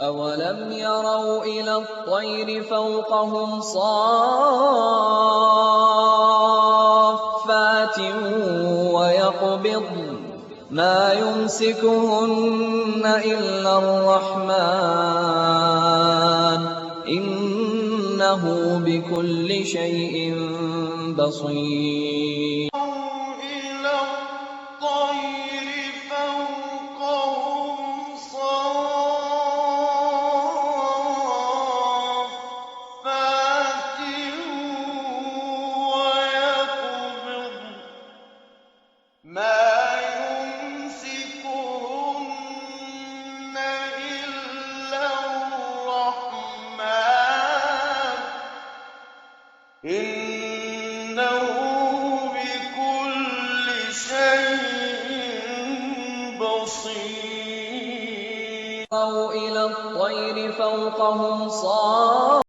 أَوَلَمْ يَرَوْا إِلَى الطَّيْرِ فَوْقَهُمْ صَافَّاتٍ وَيَقْبِضْنَ مَا يُمْسِكُهُنَّ إِلَّا الرَّحْمَٰنُ ۚ إِنَّهُ بِكُلِّ شَيْءٍ بَصِيرٌ. إِنَّهُ بِكُلِّ شَيْءٍ بَصِيرٌ. يَرَوْا إِلَى الطَّيْرِ فَوْقَهُمْ صَافَّاتٍ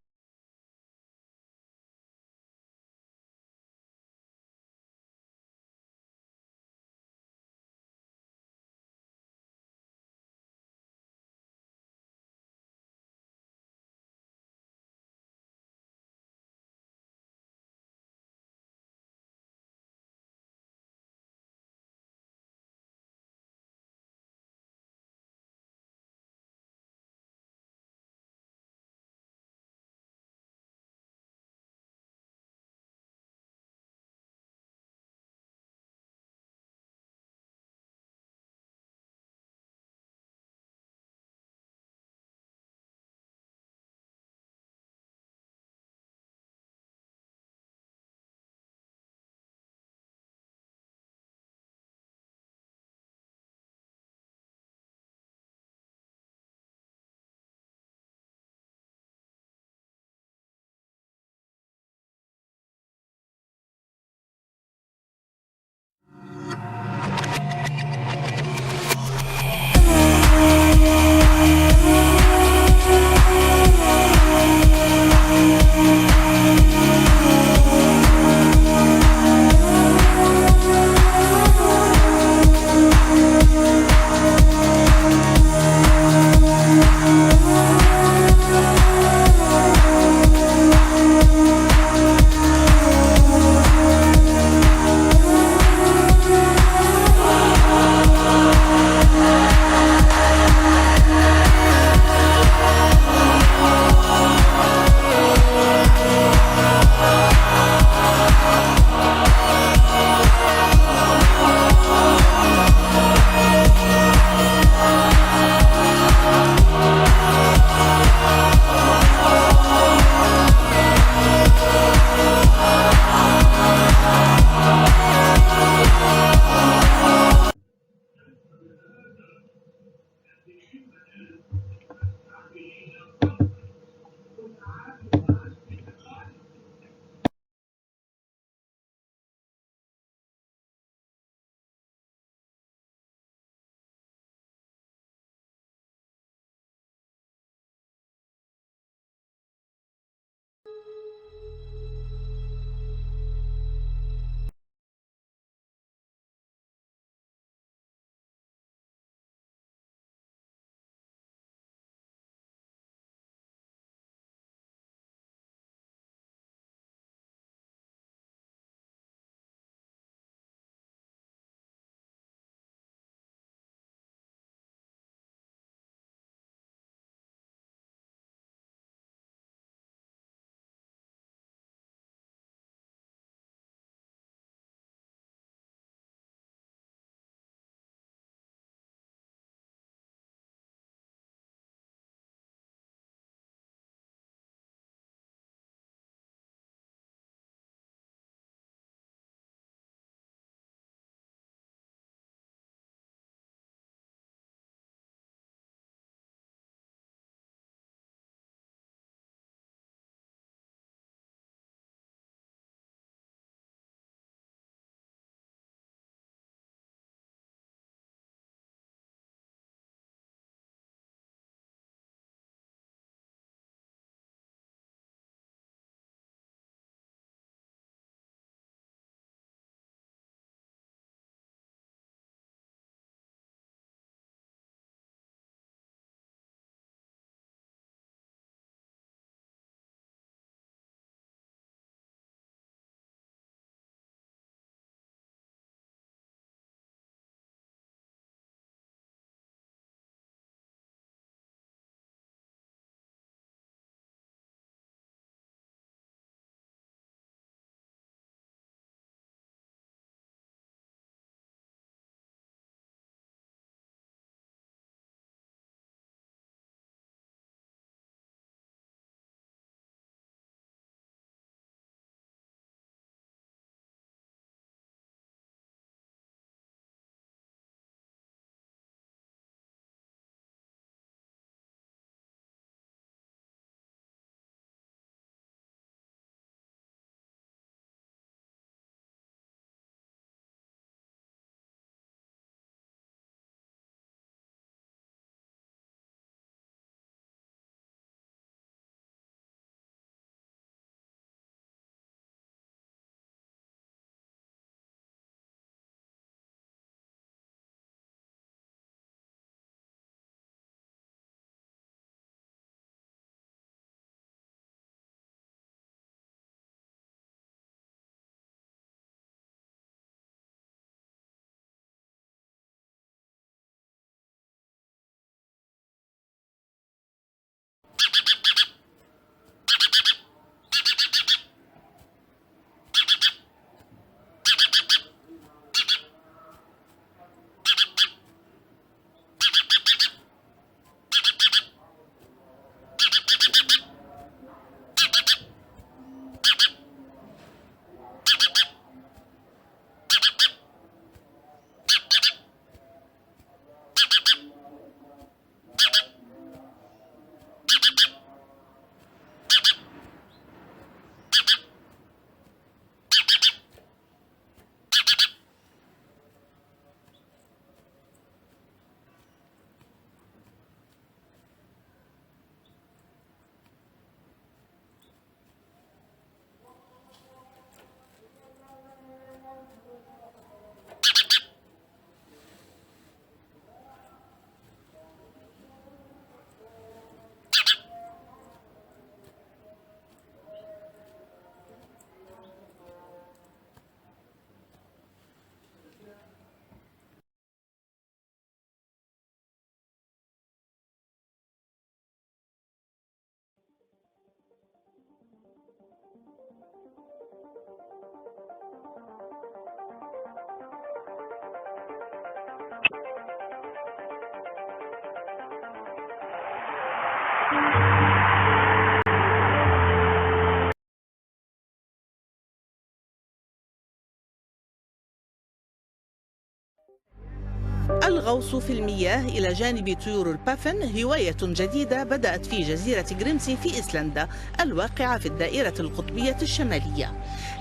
الغوص في المياه إلى جانب طيور البافن هواية جديدة بدأت في جزيرة غريمسي في إيسلندا الواقعة في الدائرة القطبية الشمالية.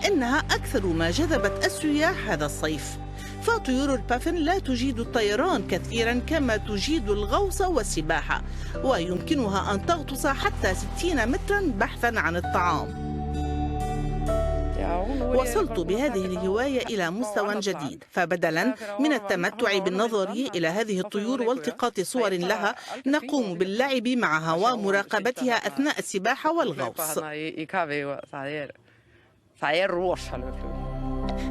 إنها أكثر ما جذبت السياح هذا الصيف، فطيور البافن لا تجيد الطيران كثيرا كما تجيد الغوص والسباحة، ويمكنها أن تغطس حتى 60 مترا بحثا عن الطعام. وصلت بهذه الهواية إلى مستوى جديد، فبدلا من التمتع بالنظر إلى هذه الطيور والتقاط صور لها، نقوم باللعب معها ومراقبتها أثناء السباحة والغوص.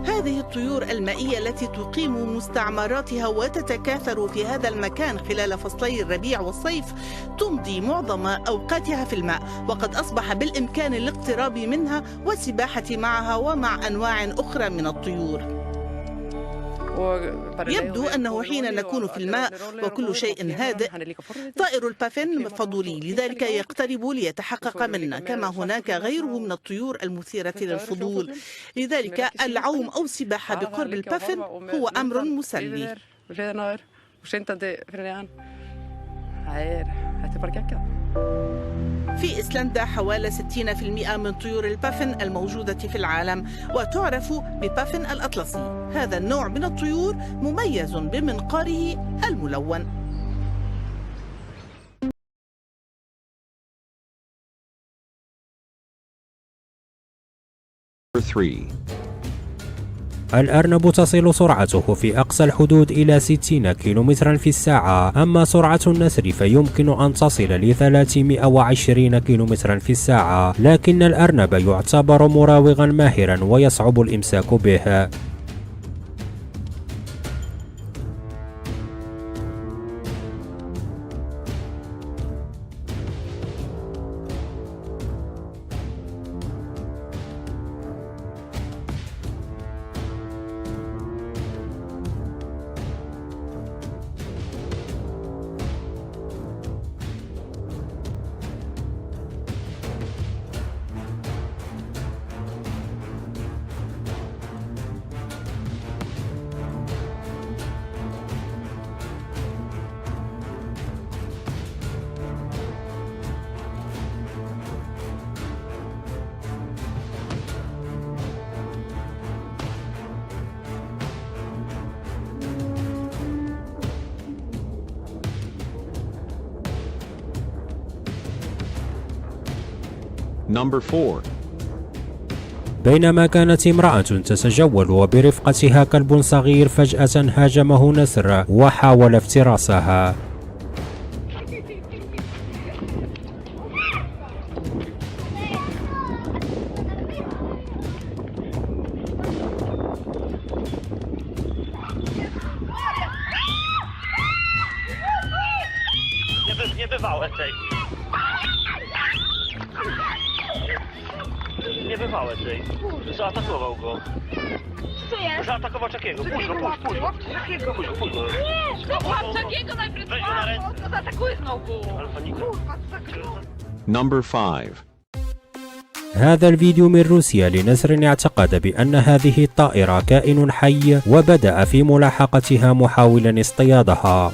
هذه الطيور المائية التي تقيم مستعمراتها وتتكاثر في هذا المكان خلال فصلي الربيع والصيف تمضي معظم أوقاتها في الماء، وقد أصبح بالإمكان الاقتراب منها والسباحة معها ومع أنواع أخرى من الطيور. يبدو أنه حين نكون في الماء وكل شيء هادئ، طائر البافن فضولي، لذلك يقترب ليتحقق منا، كما هناك غيره من الطيور المثيرة للفضول. لذلك العوم أو السباحة بقرب البافن هو أمر مسلي. في إيسلندا حوالي 60% من طيور البافن الموجودة في العالم، وتعرف ببافن الأطلسي. هذا النوع من الطيور مميز بمنقاره الملون. الأرنب تصل سرعته في أقصى الحدود إلى 60 كيلومترا في الساعة، أما سرعة النسر فيمكن أن تصل ل 320 كيلومترا في الساعة، لكن الأرنب يعتبر مراوغا ماهرا ويصعب الإمساك به. Number 4. بينما كانت امرأة تتجول وبرفقتها كلب صغير، فجأة هاجمه نسر وحاول افتراسها. Nie bywało tej. Nie bywało tej. Zaatakował go. Co jest? Zaatakował Czakiego. Puść go. Jakiego? Puść go. Nie, Czakiego najpierw Weź go na ręce. to zaatakuj znowu. Ale panika. Kurwa, co za gro. Number 5. هذا الفيديو من روسيا لنسر اعتقد بأن هذه الطائرة كائن حي وبدأ في ملاحقتها محاولا اصطيادها.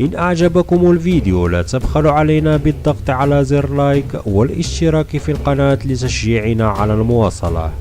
إن أعجبكم الفيديو لا تبخلوا علينا بالضغط على زر لايك والاشتراك في القناة لتشجيعنا على المواصلة.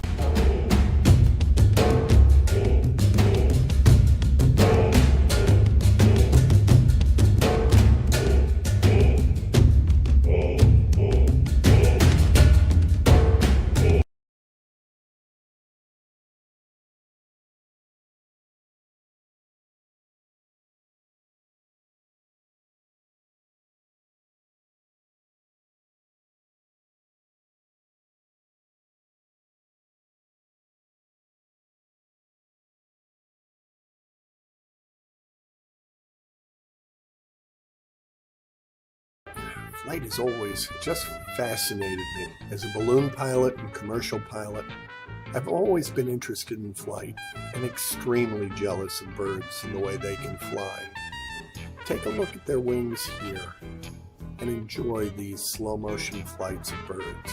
Flight has always just fascinated me. As a balloon pilot and commercial pilot, I've always been interested in flight and extremely jealous of birds and the way they can fly. Take a look at their wings here and enjoy these slow motion flights of birds.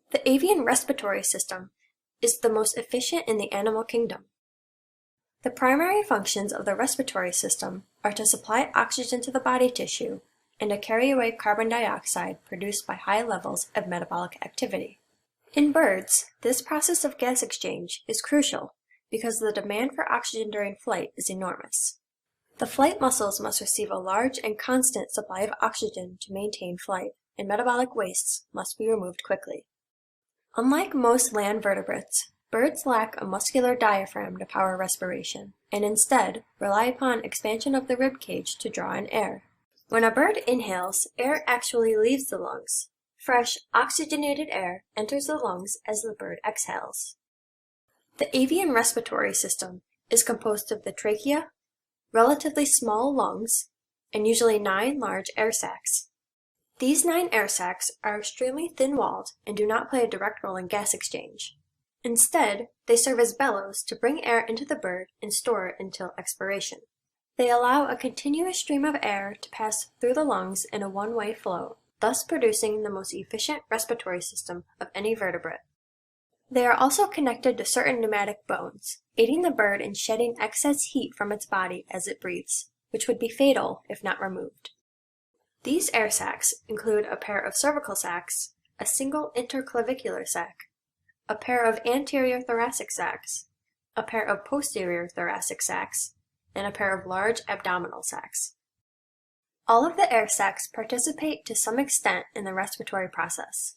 The avian respiratory system is the most efficient in the animal kingdom. The primary functions of the respiratory system are to supply oxygen to the body tissue and to carry away carbon dioxide produced by high levels of metabolic activity. In birds, this process of gas exchange is crucial because the demand for oxygen during flight is enormous. The flight muscles must receive a large and constant supply of oxygen to maintain flight, and metabolic wastes must be removed quickly. Unlike most land vertebrates, birds lack a muscular diaphragm to power respiration, and instead rely upon expansion of the rib cage to draw in air. When a bird inhales, air actually leaves the lungs. Fresh, oxygenated air enters the lungs as the bird exhales. The avian respiratory system is composed of the trachea, relatively small lungs, and usually 9 large air sacs. These 9 air sacs are extremely thin-walled and do not play a direct role in gas exchange. Instead, they serve as bellows to bring air into the bird and store it until expiration. They allow a continuous stream of air to pass through the lungs in a one-way flow, thus producing the most efficient respiratory system of any vertebrate. They are also connected to certain pneumatic bones, aiding the bird in shedding excess heat from its body as it breathes, which would be fatal if not removed. These air sacs include a pair of cervical sacs, a single interclavicular sac, a pair of anterior thoracic sacs, a pair of posterior thoracic sacs, and a pair of large abdominal sacs. All of the air sacs participate to some extent in the respiratory process.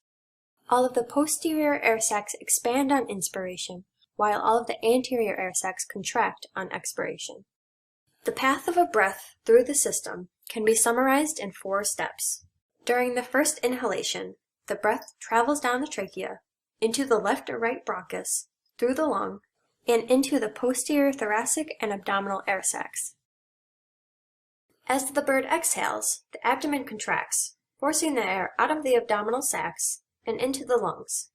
All of the posterior air sacs expand on inspiration, while all of the anterior air sacs contract on expiration. The path of a breath through the system can be summarized in 4 steps. During the first inhalation, the breath travels down the trachea, into the left or right bronchus, through the lung, and into the posterior thoracic and abdominal air sacs. As the bird exhales, the abdomen contracts, forcing the air out of the abdominal sacs and into the lungs.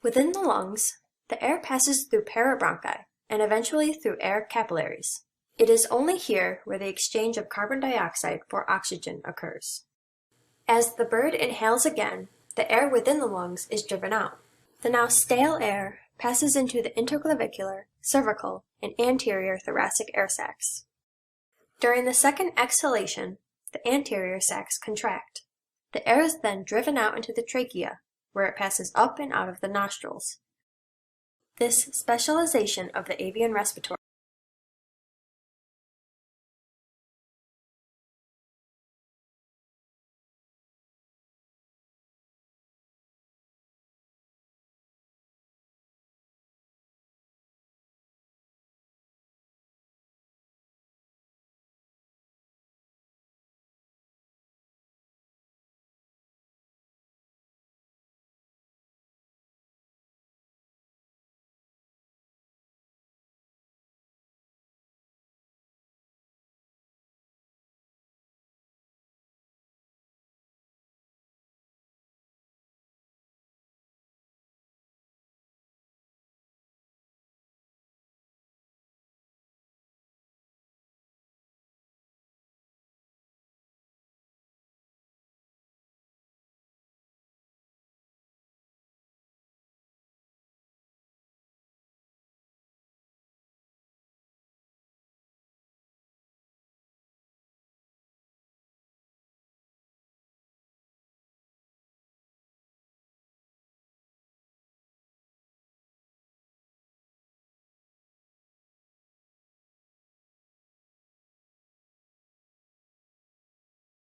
Within the lungs, the air passes through parabronchi and eventually through air capillaries. It is only here where the exchange of carbon dioxide for oxygen occurs. As the bird inhales again, the air within the lungs is driven out. The now stale air passes into the interclavicular, cervical, and anterior thoracic air sacs. During the second exhalation, the anterior sacs contract. The air is then driven out into the trachea, where it passes up and out of the nostrils. This specialization of the avian respiratory